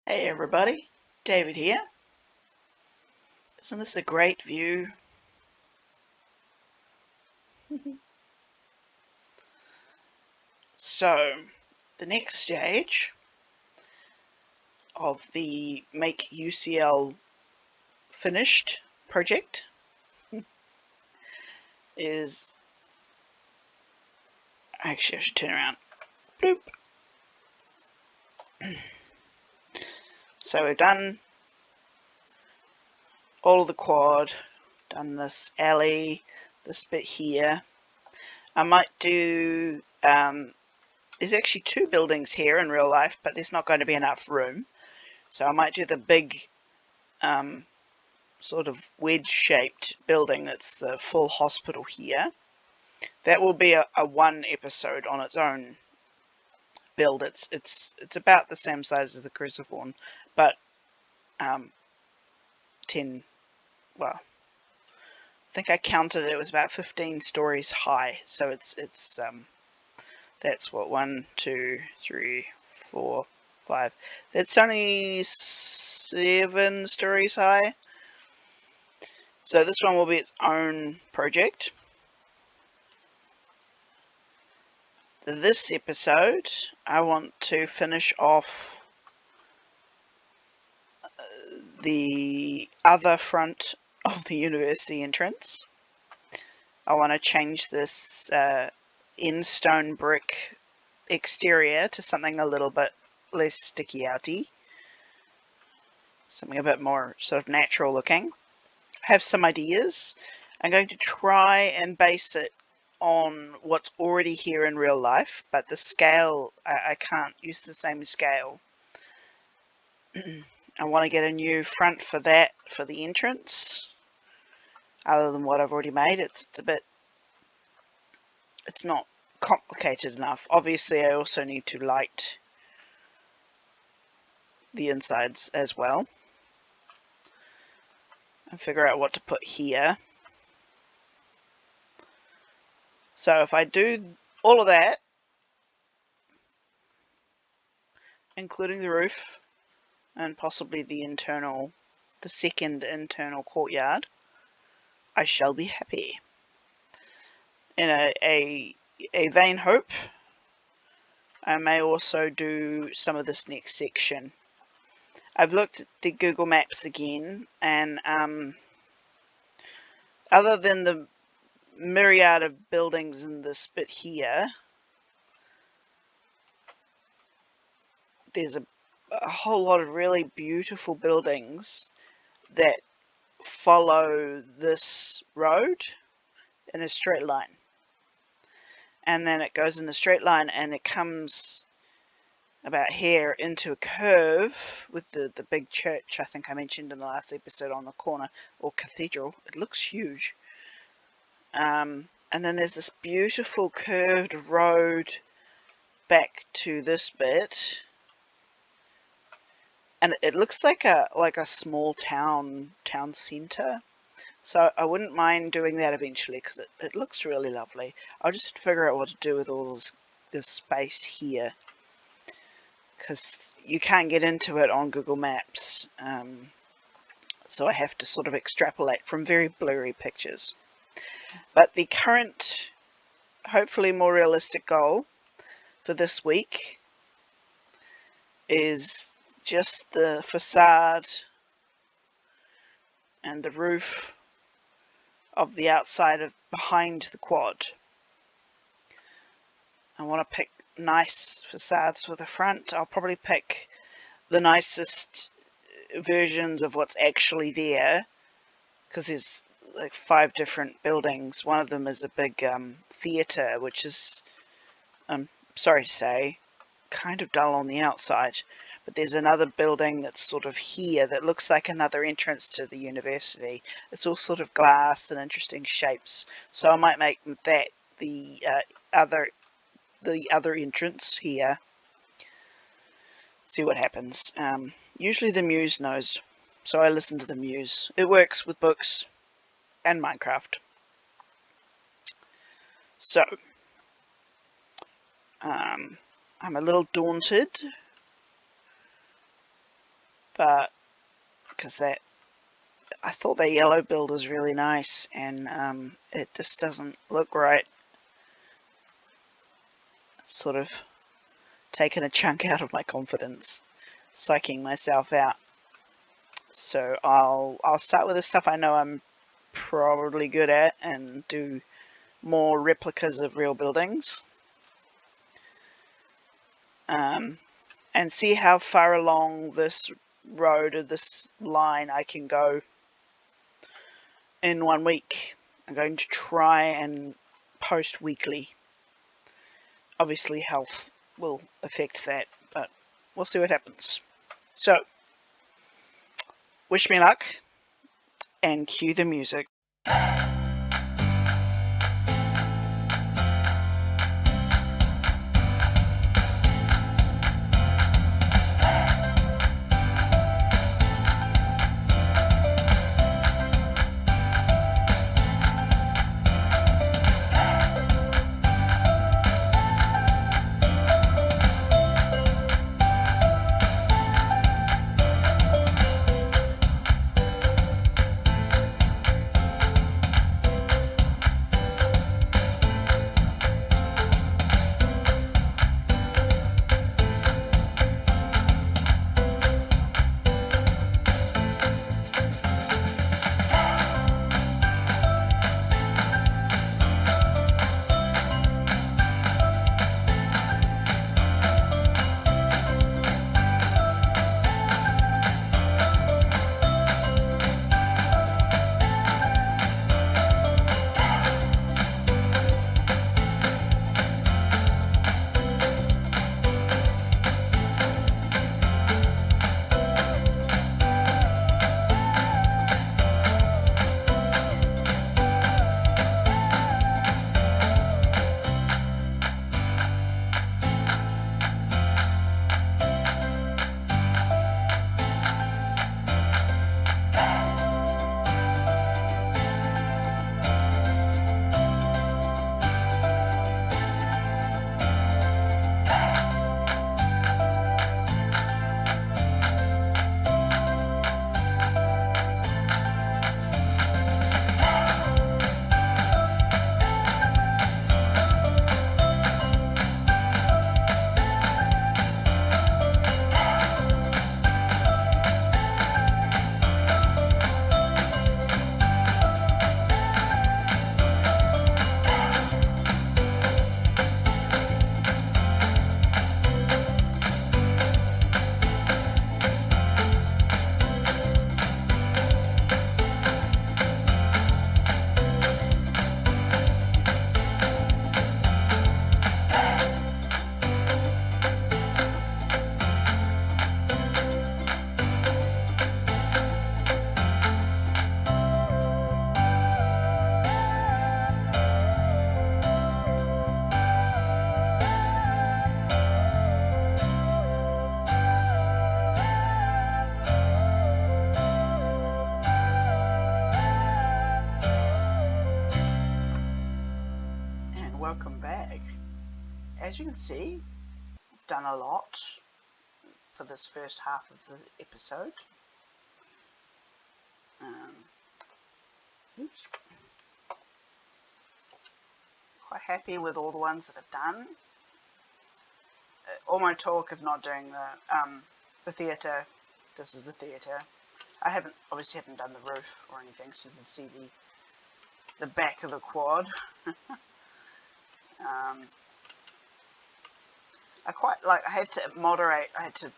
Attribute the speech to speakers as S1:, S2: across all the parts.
S1: Hey everybody, David here. Isn't this a great view? So, the next stage of the Make UCL Finished project is... Actually, I should turn around. Bloop. So we've done all of the quad, done this alley, this bit here. I might do... there's actually two buildings here in real life, but there's not going to be enough room. So I might do the big sort of wedge-shaped building that's the full hospital here. That will be a one episode on its own build. It's about the same size as the Cruciform, but 10, well, I think I counted it was about 15 stories high. So it's that's what, 1, 2, 3, 4, 5. That's only 7 stories high. So this one will be its own project. This episode, I want to finish off the other front of the university entrance. I want to change this in-stone brick exterior to something a little bit less sticky outy. Something a bit more sort of natural looking. I have some ideas. I'm going to try and base it on what's already here in real life, but the scale, I can't use the same scale. I want to get a new front for that, for the entrance, other than what I've already made. It's not complicated enough. Obviously, I also need to light the insides as well and figure out what to put here. So if I do all of that, including the roof and possibly the second internal courtyard, I shall be happy. In a vain hope, I may also do some of this next section. I've looked at the Google Maps again, and other than the myriad of buildings in this bit here, there's a whole lot of really beautiful buildings that follow this road in a straight line. And then it goes in a straight line and it comes about here into a curve with the big church I think I mentioned in the last episode on the corner, or cathedral. It looks huge. And then there's this beautiful curved road back to this bit, and it looks like a small town center. So I wouldn't mind doing that eventually, because it looks really lovely. I'll just have to figure out what to do with all this space here, because you can't get into it on Google Maps. So I have to sort of extrapolate from very blurry pictures. But the current, hopefully more realistic goal for this week is just the facade and the roof of the outside of behind the quad. I want to pick nice facades for the front. I'll probably pick the nicest versions of what's actually there, because there's like 5 different buildings. One of them is a big theatre, which is, I'm sorry to say, kind of dull on the outside. But there's another building that's sort of here that looks like another entrance to the university. It's all sort of glass and interesting shapes. So I might make that the other entrance here. See what happens. Usually the Muse knows, so I listen to the Muse. It works with books and Minecraft. So I'm a little daunted but because I thought that yellow build was really nice, and it just doesn't look right. It's sort of taken a chunk out of my confidence, psyching myself out. So I'll start with the stuff I know I'm probably good at and do more replicas of real buildings. And see how far along this road or this line I can go in 1 week. I'm going to try and post weekly. Obviously health will affect that, but we'll see what happens. So, wish me luck, and cue the music. Welcome back. As you can see, I've done a lot for this first half of the episode. Quite happy with all the ones that I've done. All my talk of not doing the theatre. This is the theatre. I obviously haven't done the roof or anything, so you can see the back of the quad. I had to moderate, I had to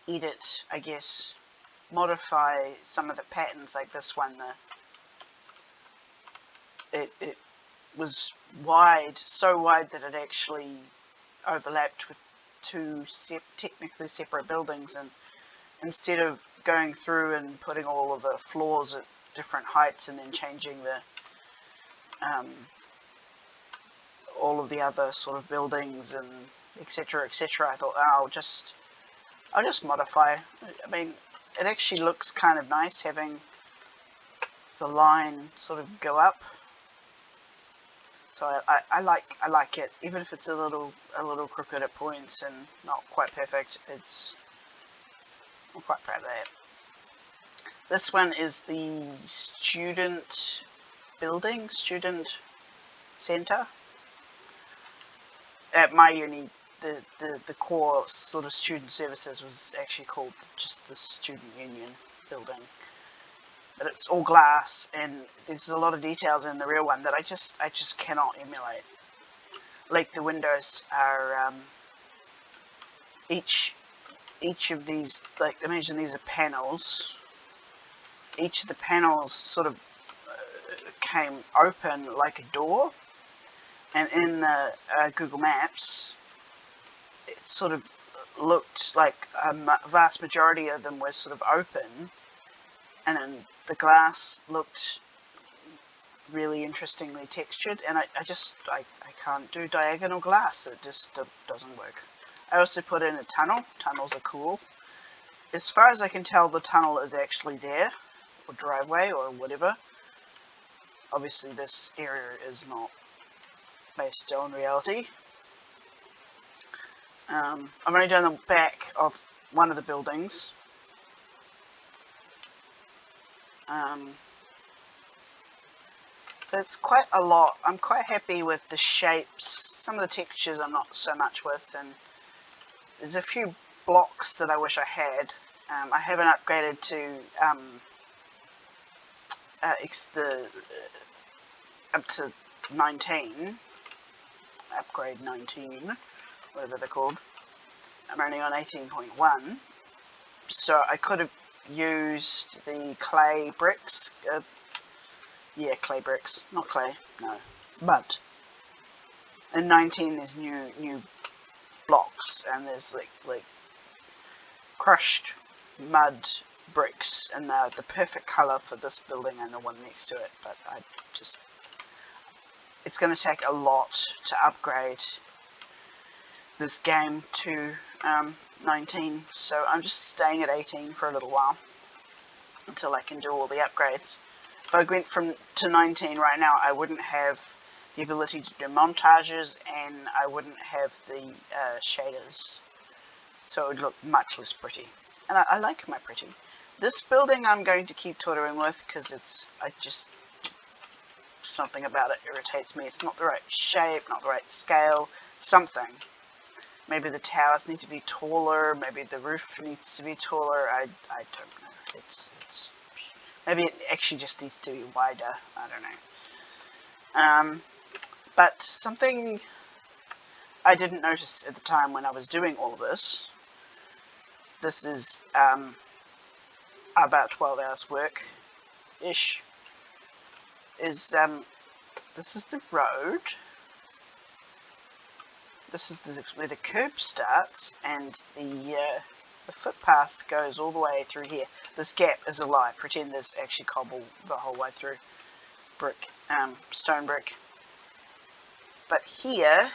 S1: edit, I guess, modify some of the patterns, like this one. It was wide, so wide that it actually overlapped with two technically separate buildings, and instead of going through and putting all of the floors at different heights and then changing the all of the other sort of buildings and etc., I thought, I'll just modify. I mean, it actually looks kind of nice having the line sort of go up. So I like it, even if it's a little crooked at points and not quite perfect. I'm quite proud of that. This one is the student building, student centre. At my uni, the core sort of student services was actually called just the student union building. But it's all glass, and there's a lot of details in the real one that I just cannot emulate. Like the windows are each of these, like, imagine these are panels. Each of the panels sort of came open like a door, and in the Google Maps it sort of looked like a vast majority of them were sort of open, and then the glass looked really interestingly textured, and I can't do diagonal glass. It just doesn't work. I also put in a tunnel. Tunnels are cool. As far as I can tell, the tunnel is actually there, or driveway, or whatever. Obviously this area is not based on reality. I've only done the back of one of the buildings. So it's quite a lot. I'm quite happy with the shapes. Some of the textures I'm not so much with, and there's a few blocks that I wish I had. I haven't upgraded to up to 19, upgrade 19, whatever they're called. I'm only on 18.1, so I could have used the clay bricks. Yeah, clay bricks, not clay, no, mud. In 19 there's new blocks, and there's like crushed mud bricks, and they're the perfect colour for this building and the one next to it, but it's going to take a lot to upgrade this game to 19, so I'm just staying at 18 for a little while until I can do all the upgrades. If I went to 19 right now, I wouldn't have the ability to do montages, and I wouldn't have the shaders, so it would look much less pretty. And I like my pretty. This building I'm going to keep toying with, because something about it irritates me. It's not the right shape, not the right scale, something. Maybe the towers need to be taller, maybe the roof needs to be taller, I don't know. Maybe it actually just needs to be wider, I don't know. But something I didn't notice at the time when I was doing all of this is about 12 hours work-ish, is this is the road. This is where the curb starts, and the footpath goes all the way through here. This gap is a lie. Pretend there's actually cobble the whole way through. Brick, stone brick. But here,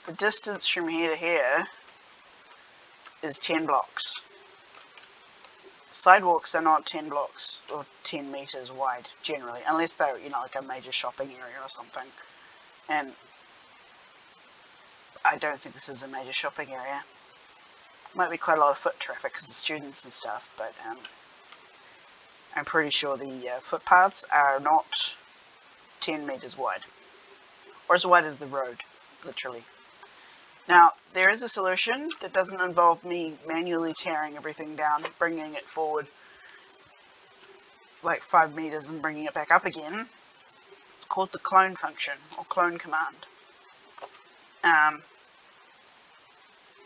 S1: the distance from here to here is 10 blocks. Sidewalks are not 10 blocks or 10 meters wide generally, unless they're, like a major shopping area or something. And I don't think this is a major shopping area. Might be quite a lot of foot traffic because of students and stuff, but I'm pretty sure the footpaths are not 10 meters wide, or as wide as the road, literally. Now, there is a solution that doesn't involve me manually tearing everything down, bringing it forward like 5 meters and bringing it back up again. It's called the clone function, or clone command. And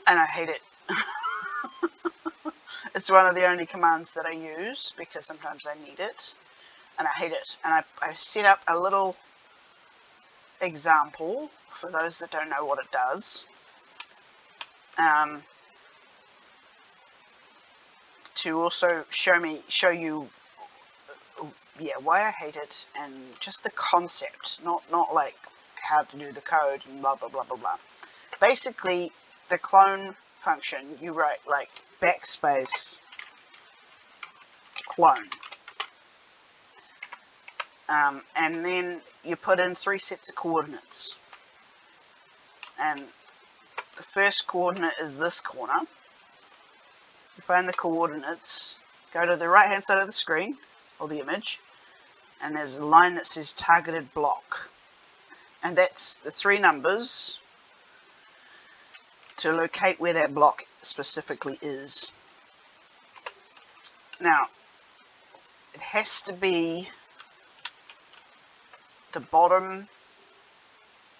S1: I hate it. It's one of the only commands that I use, because sometimes I need it, and I hate it. And I set up a little example for those that don't know what it does, to also show you why I hate it, and just the concept, not like how to do the code and blah blah blah blah blah. Basically, the clone function, you write like backspace clone, and then you put in 3 sets of coordinates, and the first coordinate is this corner, you find the coordinates, go to the right hand side of the screen, or the image, and there's a line that says targeted block. And that's the 3 numbers to locate where that block specifically is. Now, it has to be the bottom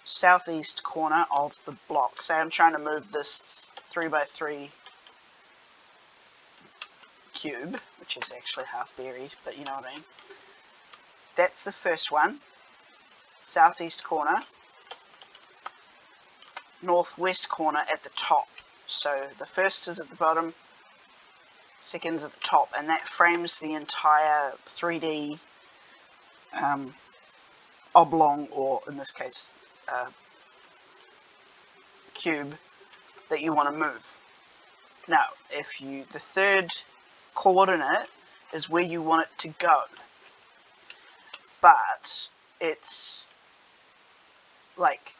S1: southeast corner of the block. Say I'm trying to move this 3x3 cube, which is actually half buried, but you know what I mean. That's the first one, southeast corner, northwest corner at the top. So the first is at the bottom, second's at the top, and that frames the entire 3D oblong, or in this case cube, that you want to move. Now, the third coordinate is where you want it to go, but it's like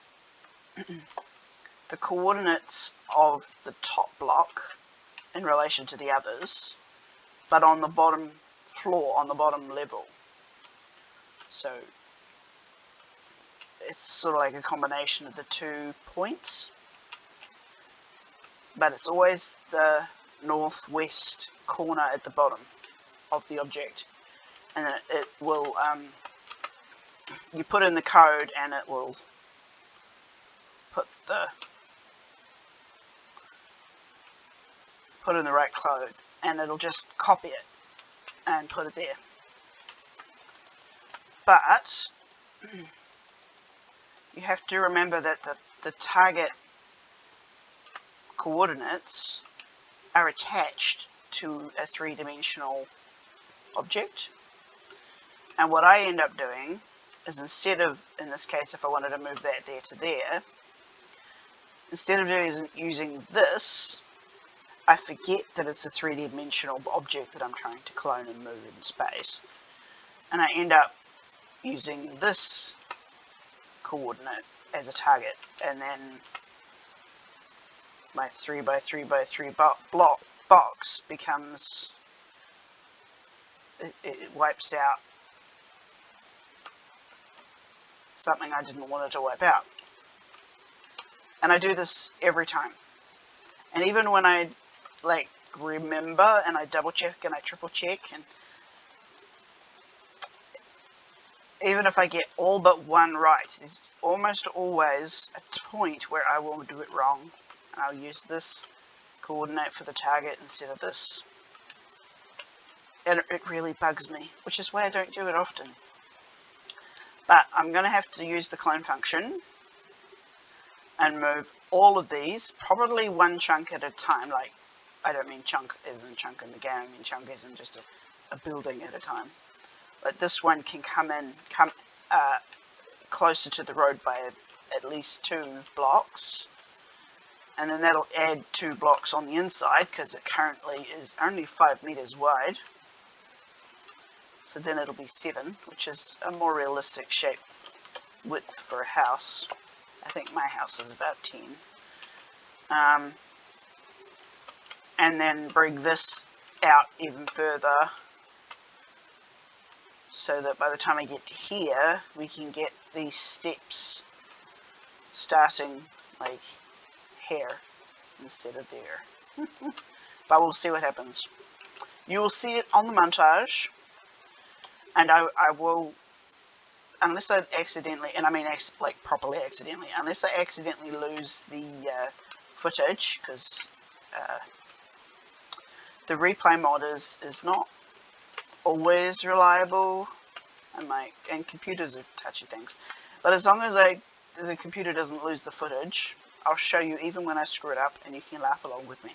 S1: the coordinates of the top block in relation to the others, but on the bottom floor, on the bottom level. So it's sort of like a combination of the 2 points, but it's always the northwest corner at the bottom of the object, and then it will you put in the code and it will put in the right code, and it'll just copy it and put it there. But you have to remember that the target coordinates are attached to a 3-dimensional object. And what I end up doing is, instead of, in this case, if I wanted to move that there to there, instead of using this, I forget that it's a 3-dimensional object that I'm trying to clone and move in space. And I end up using this coordinate as a target, and then my 3x3x3 box becomes, it wipes out something I didn't want it to wipe out. And I do this every time. And even when I remember, and I double check and I triple check, and even if I get all but one right, there's almost always a point where I will do it wrong, and I'll use this coordinate for the target instead of this. And it really bugs me, which is why I don't do it often. But I'm going to have to use the clone function and move all of these, probably one chunk at a time. Like, I don't mean chunk as in chunk in the game, I mean chunk as in just a building at a time. But this one can come closer to the road by at least 2 blocks, and then that'll add 2 blocks on the inside, because it currently is only 5 meters wide. So then it'll be 7, which is a more realistic shape width for a house. I think my house is about 10. And then bring this out even further, so that by the time I get to here, we can get these steps starting like here instead of there. But we'll see what happens. You will see it on the montage, and I will, unless I accidentally, and I mean like properly accidentally, unless I accidentally lose the footage, because the replay mod is not always reliable, and computers are touchy things. But as long as the computer doesn't lose the footage, I'll show you even when I screw it up, and you can laugh along with me.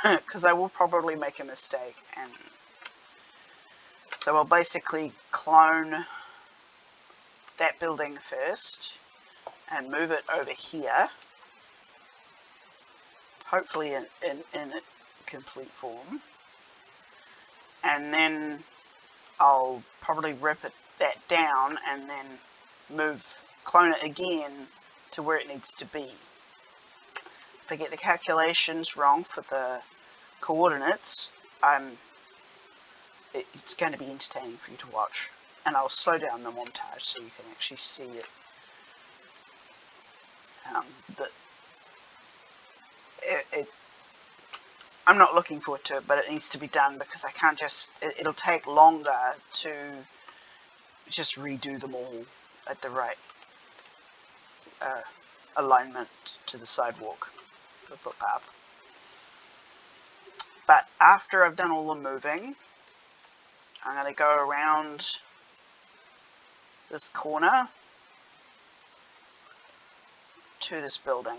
S1: Because I will probably make a mistake, and so I'll basically clone that building first and move it over here, hopefully in a complete form, and then I'll probably rip that down and then clone it again to where it needs to be. they get the calculations wrong for the coordinates, it's going to be entertaining for you to watch. And I'll slow down the montage so you can actually see it. I'm not looking forward to it, but it needs to be done because I can't just... It'll take longer to just redo them all at the right alignment to the sidewalk, the footpath. But after I've done all the moving, I'm going to go around this corner to this building.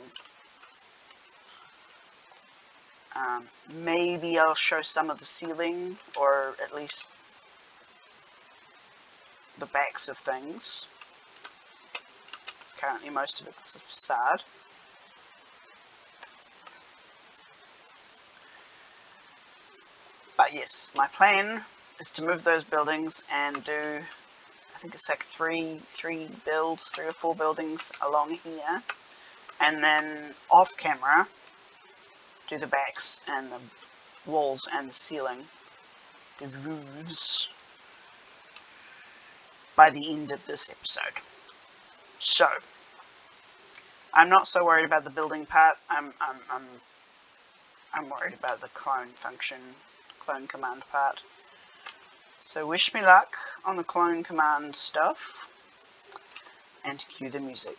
S1: Maybe I'll show some of the ceiling, or at least the backs of things. Because currently most of it's a facade. But yes, my plan is to move those buildings and do, I think it's like three or four buildings along here, and then off camera do the backs and the walls and the ceiling, the roofs, by the end of this episode. So I'm not so worried about the building part. I'm worried about the clone command part. So wish me luck on the clone command stuff, and cue the music.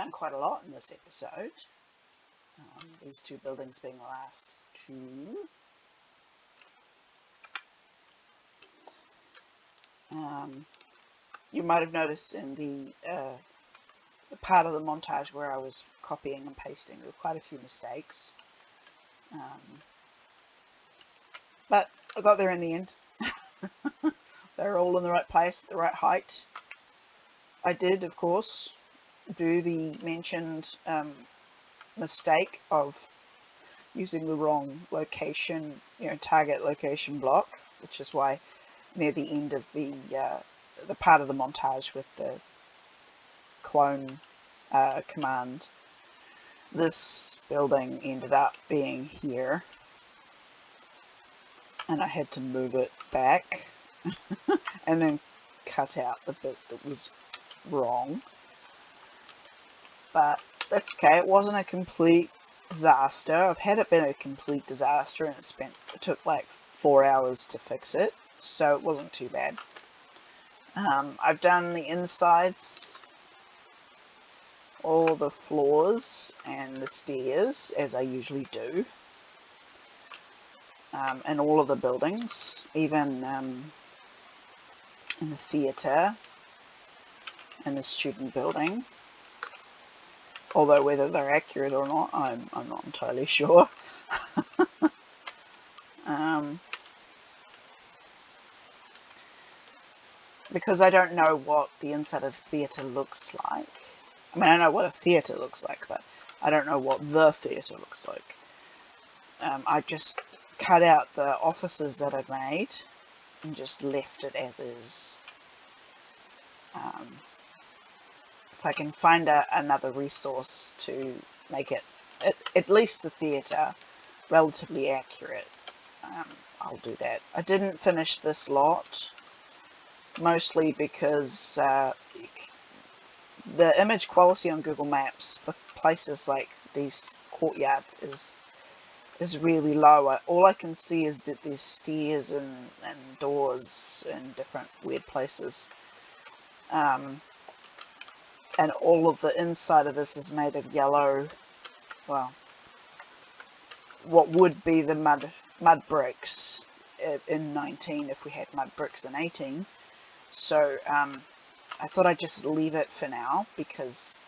S1: done quite a lot in this episode. These two buildings being the last two. You might have noticed in the part of the montage where I was copying and pasting, there were quite a few mistakes. But I got there in the end. They're all in the right place, the right height. I did, of course, do the mentioned mistake of using the wrong location, target location block, which is why near the end of the part of the montage with the clone command, this building ended up being here, and I had to move it back and then cut out the bit that was wrong. But that's okay, it wasn't a complete disaster. I've had it been a complete disaster, and it took like 4 hours to fix it, so it wasn't too bad. I've done the insides, all the floors and the stairs, as I usually do, and all of the buildings, even in the theatre and the student building. Although whether they're accurate or not, I'm not entirely sure. Because I don't know what the inside of the theatre looks like. I mean, I know what a theatre looks like, but I don't know what the theatre looks like. I just cut out the offices that I'd made and just left it as is. If I can find another resource to make it, at least the theatre, relatively accurate, I'll do that. I didn't finish this lot, mostly because the image quality on Google Maps for places like these courtyards is really low. All I can see is that there's stairs and doors in different weird places. And all of the inside of this is made of yellow, well, what would be the mud bricks in 19 if we had mud bricks in 18. So I thought I'd just leave it for now, because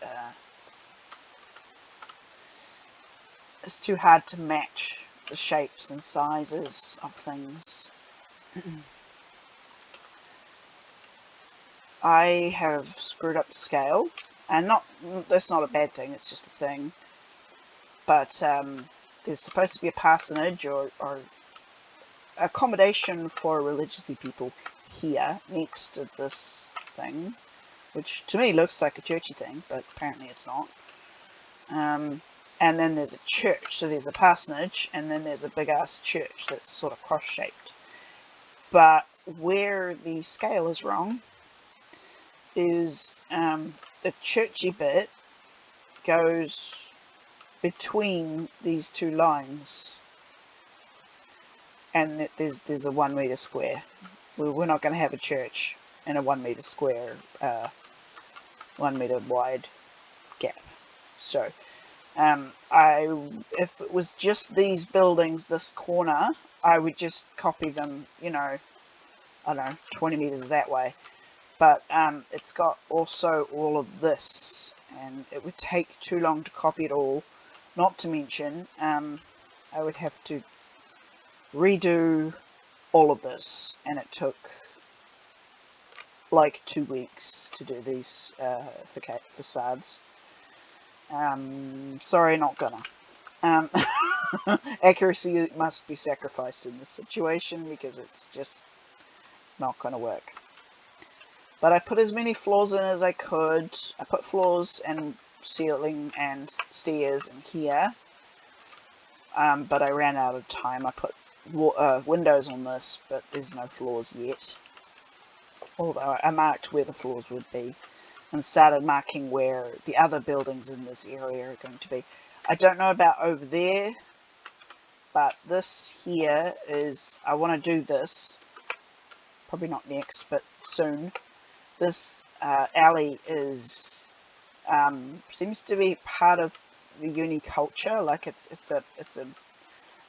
S1: it's too hard to match the shapes and sizes of things. I have screwed up the scale, and that's not a bad thing, it's just a thing. But there's supposed to be a parsonage or accommodation for religiously people here next to this thing, which to me looks like a churchy thing, but apparently it's not. And then there's a church, so there's a parsonage, and then there's a big ass church that's sort of cross-shaped. But where the scale is wrong is the churchy bit goes between these two lines, and there's a 1 meter square. We're not going to have a church in a 1 meter square, 1 meter wide gap. So if it was just these buildings, this corner, I would just copy them, I don't know, 20 meters that way. But it's got also all of this, and it would take too long to copy it all. Not to mention, I would have to redo all of this, and it took like 2 weeks to do these facades. Sorry, not gonna. Accuracy must be sacrificed in this situation, because it's just not gonna work. But I put as many floors in as I could. I put floors and ceiling and stairs in here, but I ran out of time. I put windows on this, but there's no floors yet, although I marked where the floors would be and started marking where the other buildings in this area are going to be. I don't know about over there, but this here is, I want to do this, probably not next, but soon. This alley is seems to be part of the uni culture. Like it's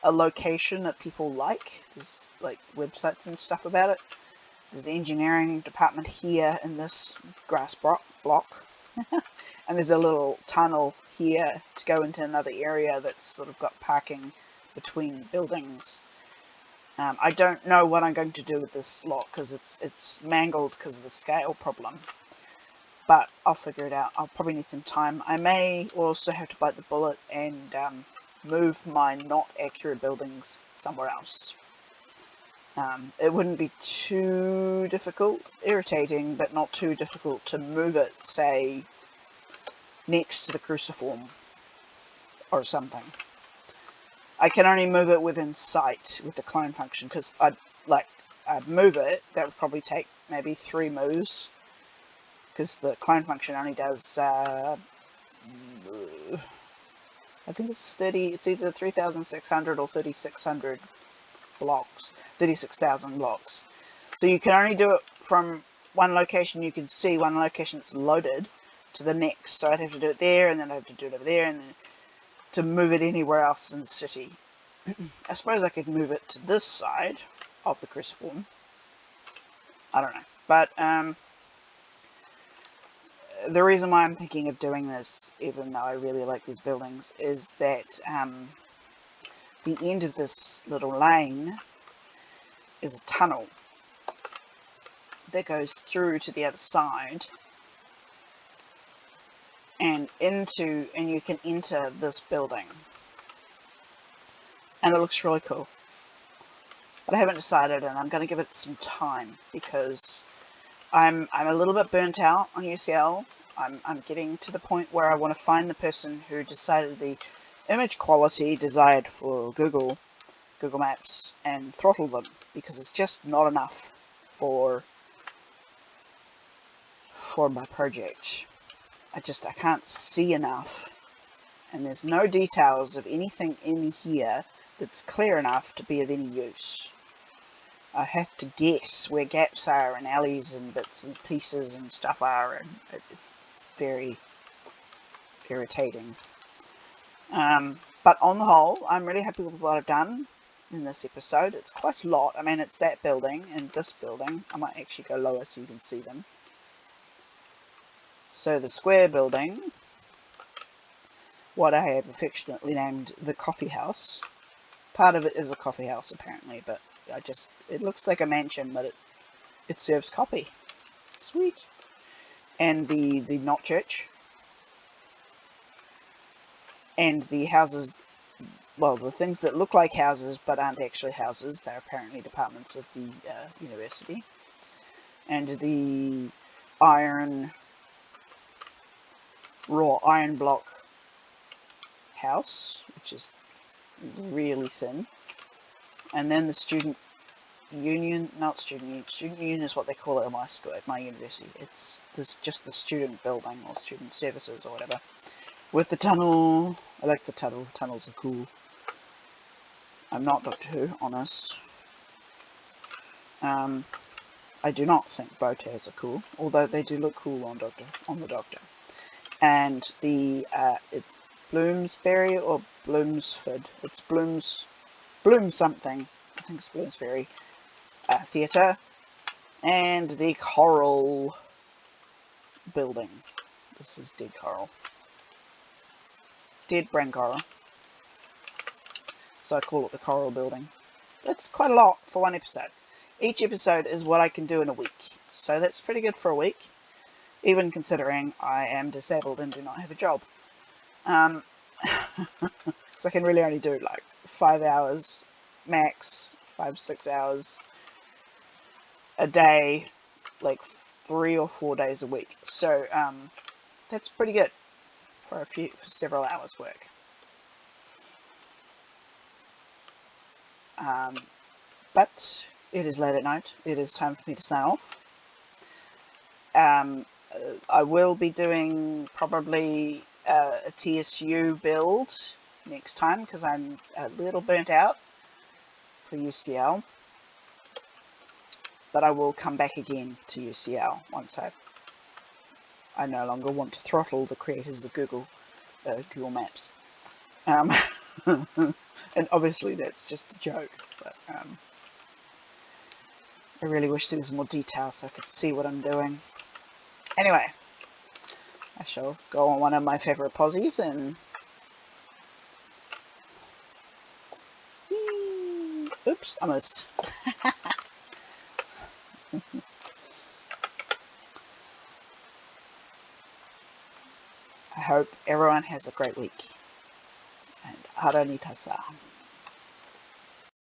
S1: a location that people like. There's like websites and stuff about it. There's the engineering department here in this grass block. And there's a little tunnel here to go into another area that's sort of got parking between buildings. I don't know what I'm going to do with this lot because it's mangled because of the scale problem. But I'll figure it out. I'll probably need some time. I may also have to bite the bullet and move my not accurate buildings somewhere else. It wouldn't be too difficult, irritating, but not too difficult to move it, say, next to the cruciform or something. I can only move it within sight with the clone function, because I'd move it. That would probably take maybe 3 moves, because the clone function only does I think it's 30. It's either 3,600 or 3,600 blocks, 36,000 blocks. So you can only do it from one location you can see, one location that's loaded, to the next. So I'd have to do it there, and then I'd have to do it over there, and then to move it anywhere else in the city. I suppose I could move it to this side of the cruciform. I don't know. But the reason why I'm thinking of doing this, even though I really like these buildings, is that the end of this little lane is a tunnel that goes through to the other side and you can enter this building, and it looks really cool. But I haven't decided, and I'm going to give it some time, because I'm a little bit burnt out on UCL. I'm getting to the point where I want to find the person who decided the image quality desired for Google Maps and throttle them, because it's just not enough for my project. I can't see enough, and there's no details of anything in here that's clear enough to be of any use. I have to guess where gaps are and alleys and bits and pieces and stuff are, and it's very irritating. But on the whole, I'm really happy with what I've done in this episode. It's quite a lot. I mean, it's that building and this building. I might actually go lower so you can see them. So the square building, what I have affectionately named the coffee house. Part of it is a coffee house apparently, but it looks like a mansion, but it serves coffee. Sweet. And the not church. And the houses, well, the things that look like houses but aren't actually houses, they're apparently departments of the university. And the raw iron block house, which is really thin. And then the student union is what they call it at my university. It's just the student building, or student services, or whatever, with the tunnel. I like the tunnel. Tunnels are cool. I'm not Doctor Who, honest. I do not think bow ties are cool, although they do look cool on the Doctor. And it's Bloomsbury or Bloomsford. It's Bloom something. I think it's Bloomsbury Theatre, and the Coral building. This is dead coral. Dead brain coral. So I call it the Coral building. That's quite a lot for one episode. Each episode is what I can do in a week. So that's pretty good for a week, even considering I am disabled and do not have a job. So I can really only do like 5 hours max, 5-6 hours a day, like 3 or 4 days a week. So that's pretty good for several hours work. But it is late at night. It is time for me to sign off. I will be doing probably a TSU build next time, because I'm a little burnt out for UCL. But I will come back again to UCL once I've I no longer want to throttle the creators of Google Maps. And obviously that's just a joke, but I really wish there was more detail so I could see what I'm doing. Anyway, I shall go on one of my favourite posies and... Oops, I missed. I hope everyone has a great week. And ara ni tasa.